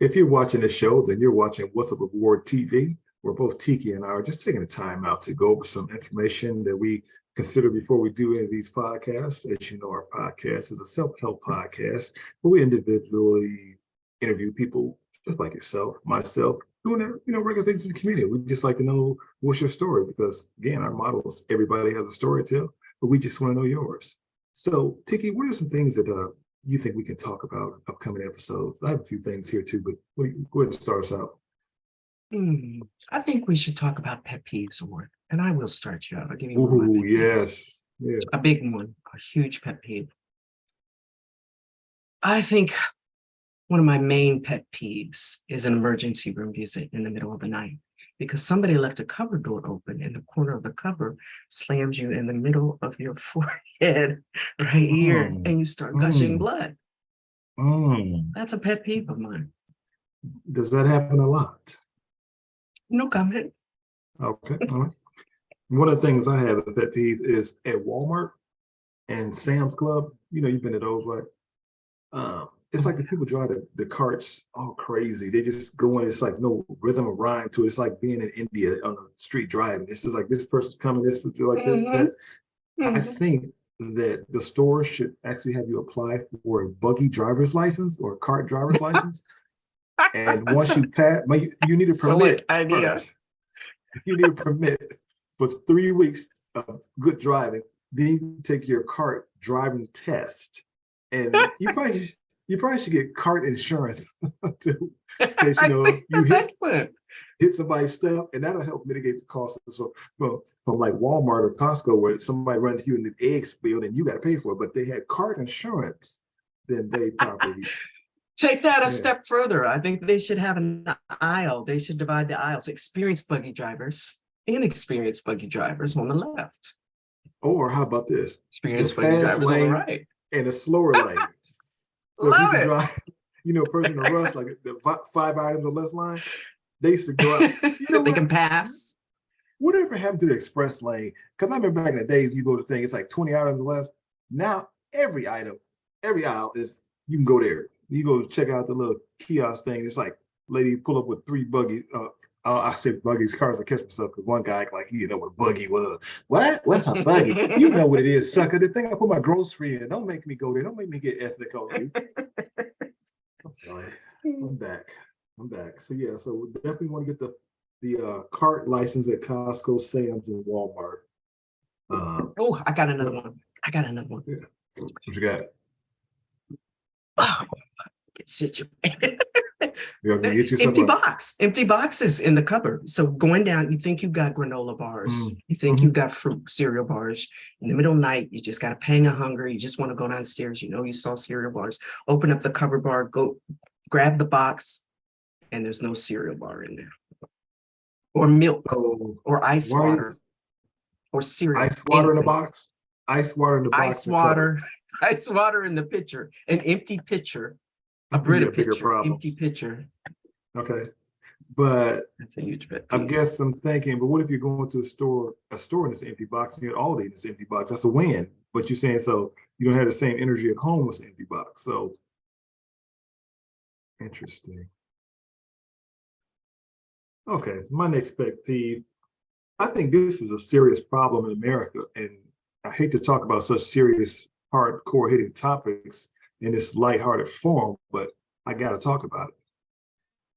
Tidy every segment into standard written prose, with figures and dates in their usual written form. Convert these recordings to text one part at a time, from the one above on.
If you're watching the show, then you're watching What's Up Aboard TV. Where both Tiki and I are just taking the time out to go over some information that we consider before we do any of these podcasts. As you know, our podcast is a self-help podcast where we individually interview people just like yourself, myself, doing regular things in the community. We just like to know what's your story because, again, our motto is everybody has a story to tell, but we just want to know yours. So, Tiki, what are some things that you think we can talk about in upcoming episodes? I have a few things here too, but go ahead and start us out. I think we should talk about pet peeves, or and I will start you out. I'll give you one of my Oh, pet peeves. yes. Yeah. A big one, a huge pet peeve. I think one of my main pet peeves is an emergency room visit in the middle of the night because somebody left a cupboard door open and the corner of the cupboard slams you in the middle of your forehead right here and you start gushing blood. That's a pet peeve of mine. Does that happen a lot? No comment. Okay. All right. One of the things I have a pet peeve is at Walmart and Sam's Club. You know, you've been to those, right? It's like the people drive the carts all crazy. They just go in. It's like no rhythm or rhyme to it. It's like being in India on the street driving. It's just like this person's coming, this person like that. I think that the store should actually have you apply for a buggy driver's license or a cart driver's license. And once you pass, you need a permit. Idea. First. You need a permit for 3 weeks of good driving. Then you take your cart driving test, and you probably should get cart insurance to, in case you hit somebody's stuff, and that'll help mitigate the cost. So from like Walmart or Costco, where somebody runs you in the egg spilled and you got to pay for it, but they had cart insurance, then they probably. Take that a step further. I think they should have an aisle. They should divide the aisles. Experienced buggy drivers, inexperienced buggy drivers on the left. Or how about this? Experienced buggy drivers on the right. And a slower lane. So Love it. Drive, a person in a rush, like the 5 items or less line, they used to go out. They can pass. Whatever happened to the express lane? Because I remember back in the days, you go to thing, it's like 20 items or less. Now, every aisle is, you can go there. You go check out the little kiosk thing. It's like lady pull up with 3 buggy. I say buggies, cars. I catch myself because one guy like he didn't know what a buggy was. What? What's a buggy? You know what it is, sucker. The thing I put my grocery in. Don't make me go there. Don't make me get ethnic on you. I'm sorry. I'm back. So yeah. So we definitely want to get the cart license at Costco, Sam's, and Walmart. I got another one. Yeah. What you got? Oh, get situated. Empty boxes in the cupboard. So going down, you think you've got granola bars, you think you've got fruit cereal bars. In the middle of the night, you just got a pang of hunger. You just want to go downstairs. You saw cereal bars. Open up the cupboard bar, go grab the box, and there's no cereal bar in there. Or milk, or ice water, or cereal. Ice water in the box. Ice water in the box. Ice water in the pitcher, an empty pitcher, a Brita pitcher, empty pitcher. Okay, but that's a huge pet peeve. I guess I'm thinking, but what if you're going to a store in this empty box, and you get Aldi in this empty box? That's a win. But you're saying so you don't have the same energy at home with an empty box. So interesting. Okay, my next pet peeve. I think this is a serious problem in America, and I hate to talk about such serious, hardcore hitting topics in this lighthearted form, but I got to talk about it.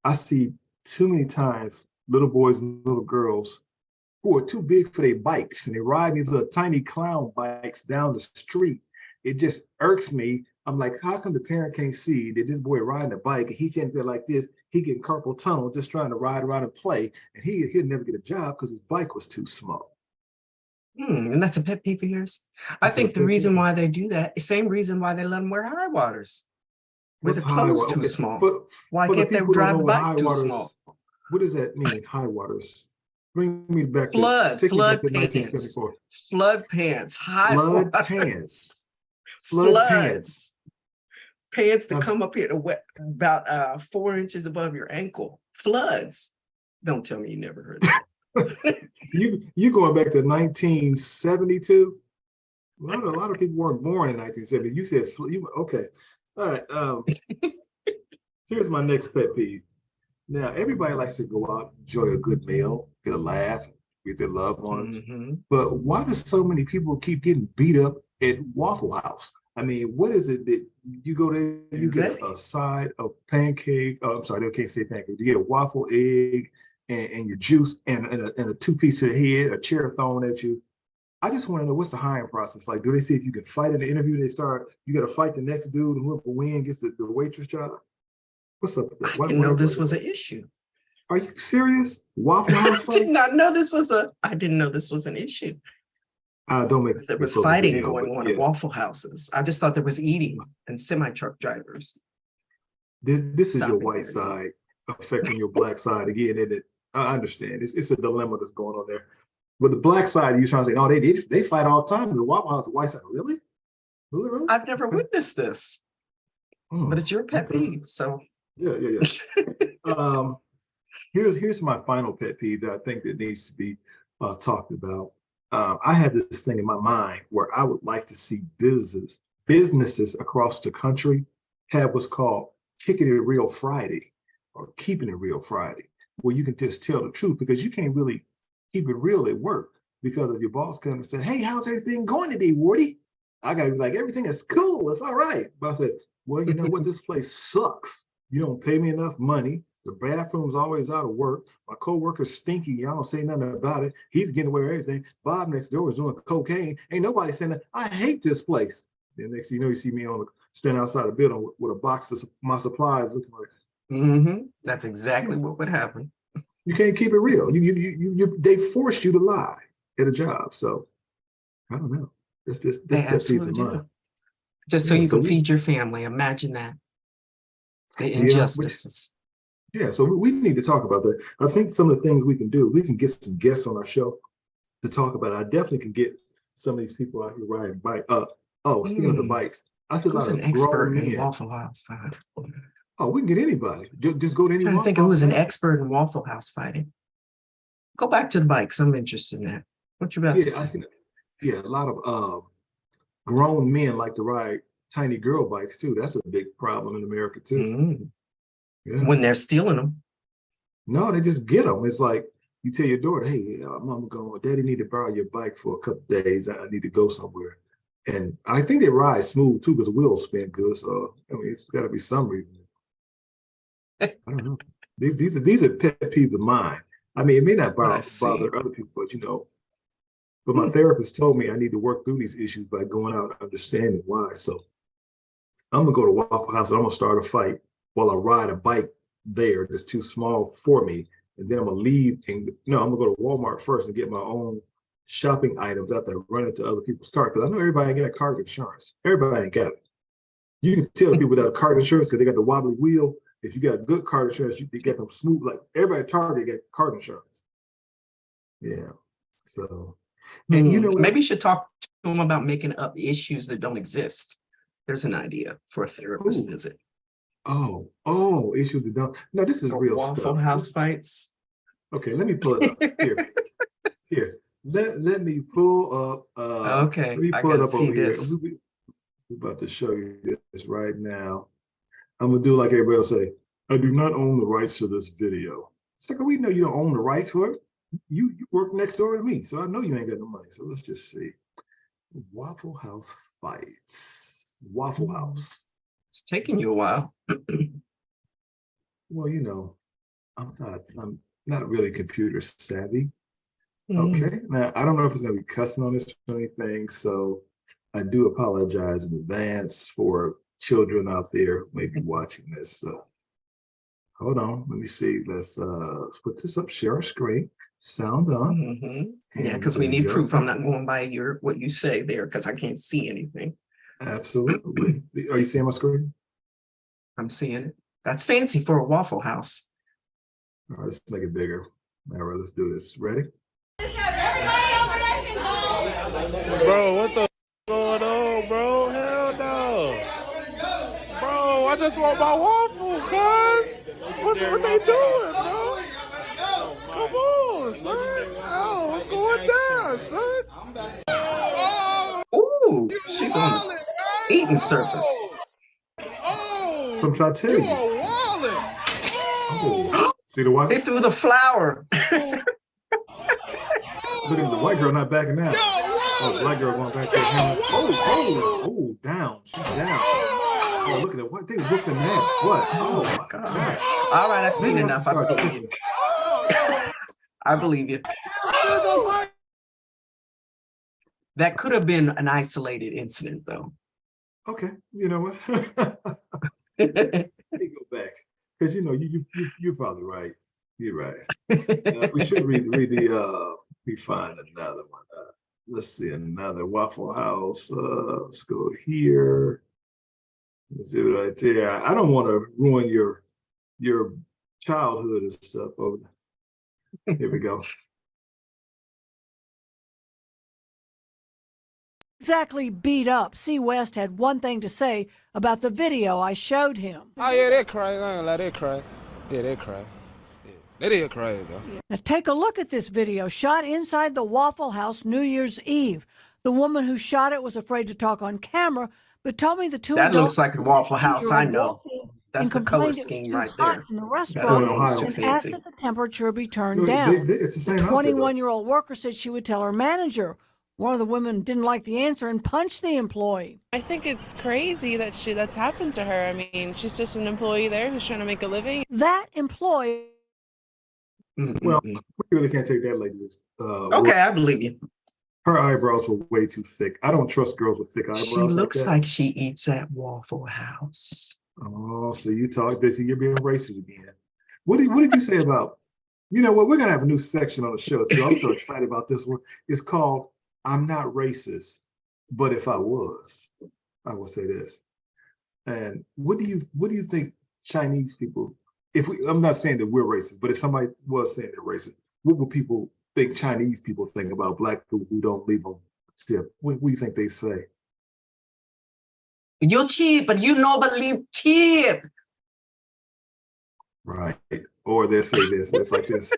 I see too many times little boys and little girls who are too big for their bikes, and they ride these little tiny clown bikes down the street. It just irks me. I'm like, how come the parent can't see that this boy riding a bike and he can't feel like this? He getting carpal tunnel just trying to ride around and play, and he'll never get a job because his bike was too small. And that's a pet peeve of yours. I think the reason why they do that is the same reason why they let them wear high waters. With the clothes too small. Why can't they drive the bike too small? What does that mean, high waters? Bring me back flood to pants. Flood pants. Flood pants. Flood pants. Pants that come up here to about 4 inches above your ankle. Floods. Don't tell me you never heard that. You going back to 1972? A lot of people weren't born in 1970. You said okay. All right. Here's my next pet peeve. Now, everybody likes to go out, enjoy a good meal, get a laugh with their loved ones. But why do so many people keep getting beat up at Waffle House? I mean, what is it that you go there, you get a side of pancake? Oh, I'm sorry, they can't say pancake. You get a waffle, egg, and your juice, and a two-piece to the head, a chair thrown at you. I just want to know, what's the hiring process like? Do they see if you can fight in the interview? They start, you got to fight the next dude, and whoever wins gets the waitress job. What's up with that? I didn't know this was an issue. Are you serious? Waffle House fight? I did not know this was I didn't know this was an issue. Don't make There was fighting going on at Waffle Houses. I just thought there was eating and semi-truck drivers. This is your white side affecting your black side again, isn't it? I understand. It's a dilemma that's going on there. But the black side, you're trying to say, no, they fight all the time. The Waffle House, the white side, really? Really? I've never witnessed this. But it's your pet peeve, so. Yeah. Here's my final pet peeve that I think that needs to be talked about. I have this thing in my mind where I would like to see businesses across the country have what's called Kicking It Real Friday or Keeping It Real Friday, where you can just tell the truth, because you can't really keep it real at work because if your boss comes and says, hey, how's everything going today, Wardy? I gotta be like, everything is cool, it's all right. But I said, well, you know what, this place sucks. You don't pay me enough money. The bathroom's always out of work. My coworker's stinky. Y'all don't say nothing about it. He's getting away with everything. Bob next door is doing cocaine. Ain't nobody saying that. I hate this place. Then next thing you know, you see me standing outside the building with a box of my supplies looking like. That's exactly what would happen. You can't keep it real. They force you to lie at a job. So I don't know. They absolutely do. Just so you can feed your family. Imagine that. The injustices. So we need to talk about that. I think some of the things we can do, we can get some guests on our show to talk about it. I definitely can get some of these people out here riding bike. Speaking of the bikes, I said who's an expert in Waffle House fighting? Oh, we can get anybody. Just go to any. I'm trying to think who was an expert in Waffle House fighting. Go back to the bikes. I'm interested in that. What you about to say? I seen it. Yeah, a lot of grown men like to ride tiny girl bikes too. That's a big problem in America too. Yeah. When they're stealing them. No, they just get them. It's like you tell your daughter, hey, mama going, daddy need to borrow your bike for a couple of days. I need to go somewhere. And I think they ride smooth too because the wheels spin good. So I mean, it's got to be some reason. I don't know. These are pet peeves of mine. I mean, it may not bother other people, but you know. But my therapist told me I need to work through these issues by going out and understanding why. So I'm gonna go to Waffle House and I'm gonna start a fight while I ride a bike there that's too small for me. And then I'm gonna leave and I'm gonna go to Walmart first and get my own shopping items after I run into other people's car. Because I know everybody ain't got car insurance. Everybody ain't got it. You can tell people without car insurance because they got the wobbly wheel. If you got good car insurance, they get them smooth. Like everybody at Target got car insurance. Yeah. So, and you know, maybe you should talk to them about making up issues that don't exist. There's an idea for a therapist visit. Issues that don't. No, this is real Waffle stuff. House fights. Okay, let me pull it up here. Let me pull up. Okay, let me pull it up over here. We're about to show you this right now. I'm gonna do like everybody else say. I do not own the rights to this video. Second, we know you don't own the rights for it. You work next door to me, so I know you ain't got no money. So let's just see. Waffle House fights. Waffle House. It's taking you a while. Well, you know, I'm not really computer savvy. Okay. Now I don't know if it's gonna be cussing on this or anything, so I do apologize in advance for children out there maybe watching this. Hold on, let me see. Let's put this up, share our screen, sound on. Yeah, because we need proof. I'm not going by what you say there because I can't see anything. Absolutely. Are you seeing my screen? I'm seeing it. That's fancy for a Waffle House. All right, let's make it bigger. All right, let's do this. Ready? Bro, what the going on, bro? Hell no. Bro, I just want my waffle, cuz. What they doing, bro? Come on, son. Oh, what's going down, son? Oh, ooh, she's on the eating surface. Oh, I'm trying to tell you. You are See the white? They threw the flower. Look at the white girl not backing down. Oh, the black girl going back there. Oh, down. She's down. Oh, look at that. What? They whooping that. What? Oh, my God. All right, I've seen Maybe I enough. should I start believe teaching. you. I believe you. That could have been an isolated incident, though. Okay, you know what? Let me go back. Because you know, you're probably right. You're right. We should read the we find another one. Let's see, another Waffle House. Let's go here. Let's do it right there. I don't want to ruin your childhood and stuff. Oh, here we go. Exactly beat up. C. West had one thing to say about the video I showed him. Oh yeah, they cry. I ain't let it cry. Yeah, they cry. Yeah, they did cry though. Now take a look at this video shot inside the Waffle House New Year's Eve. The woman who shot it was afraid to talk on camera, but told me the two That adults looks like a Waffle House. I know. That's the color complained it was scheme too right hot there. in the Ohio. restaurant and asked fancy. that the temperature be turned Look, down. it's the same The outfit, though. 21-year-old worker said she would tell her manager. One of the women didn't like the answer and punched the employee. I think it's crazy that that's happened to her. I mean, she's just an employee there who's trying to make a living. That employee. Well, we really can't take that, ladies. Okay, I believe you. Her eyebrows were way too thick. I don't trust girls with thick eyebrows. She looks like that. like she eats at Waffle House. Oh, so you talk this, you're being racist again. What did you say about? You know what? We're gonna have a new section on the show too. I'm so excited about this one. It's called "I'm Not Racist, but if I was, I would say this." And what do you think Chinese people? I'm not saying that we're racist, but if somebody was saying they're racist, what would people think Chinese people think about black people who don't leave them a tip? What do you think they say? You're cheap, but you know but leave tip. Right. Or they'll say this. It's like this.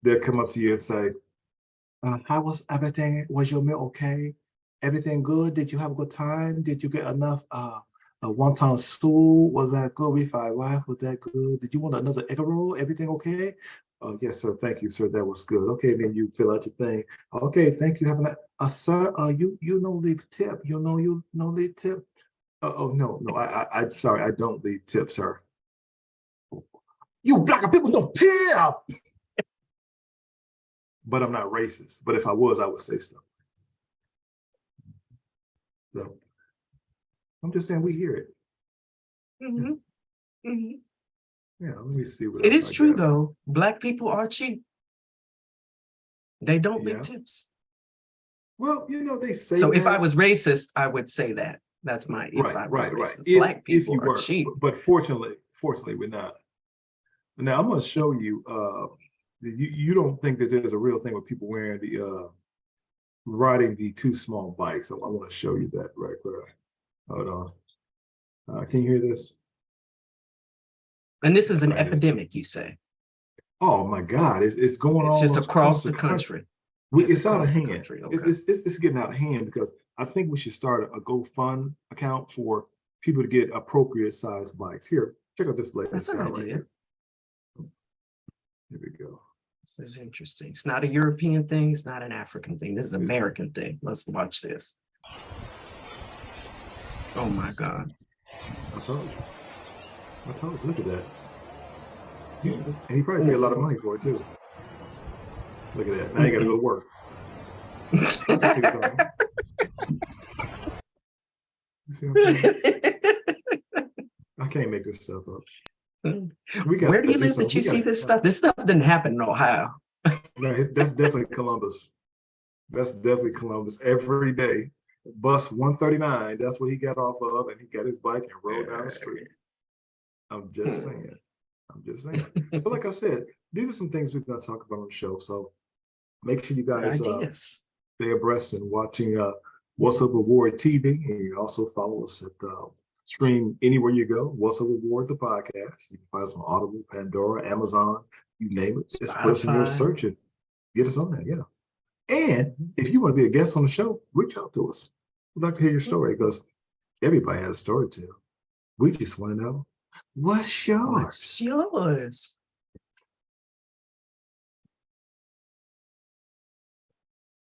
They'll come up to you and say, how was everything? Was your meal okay? Everything good? Did you have a good time? Did you get enough wonton soup? Was that good with fried rice? Was that good? Did you want another egg roll? Everything okay? Oh, yes, sir. Thank you, sir. That was good. Okay, then you fill out your thing. Okay, thank you. Have a sir, you no leave tip. You no leave tip. Oh no, I sorry, I don't leave tip, sir. You black people don't tip. But I'm not racist. But if I was, I would say stuff. So I'm just saying we hear it. Mm-hmm. Mm-hmm. Yeah, let me see what It else is I true got. though. Black people are cheap. They don't Yeah. leave tips. Well, you know, they say So if that. I was racist, I would say that. That's my if I was right. racist. If Black people you are were, cheap. but fortunately, we're not. Now I'm going to show you. You don't think that there's a real thing with people wearing the riding the two small bikes? So I want to show you that right there. Hold on. Can you hear this? And this is an Right. epidemic, you say. Oh my God! It's going on. It's just across the country. It's out of across the hand. country, okay. It's getting out of hand because I think we should start a GoFund account for people to get appropriate sized bikes. Here, check out this latest That's an guy right idea. here. Here we go. This is interesting. It's not a European thing. It's not an African thing. This is an American thing. Let's watch this. Oh my God. I told you. Look at that. And he probably paid a lot of money for it too. Look at that. Now you got to go to work. You see what I'm saying? I can't make this stuff up. Where do you live that you see this stuff? This stuff didn't happen in Ohio. No, that's definitely Columbus. That's definitely Columbus. Every day, bus 139. That's what he got off of, and he got his bike and rode down the street. I'm just saying. So, like I said, these are some things we're going to talk about on the show. So, make sure you guys stay abreast and watching What's Up Award TV, and you can also follow us at stream anywhere you go. What's Up Award, the podcast. You can find us on Audible, Pandora, Amazon, you name it. This person you're searching, get us on there, yeah. And if you want to be a guest on the show, reach out to us. We'd like to hear your story because everybody has a story to tell. We just want to know what's yours. What's yours?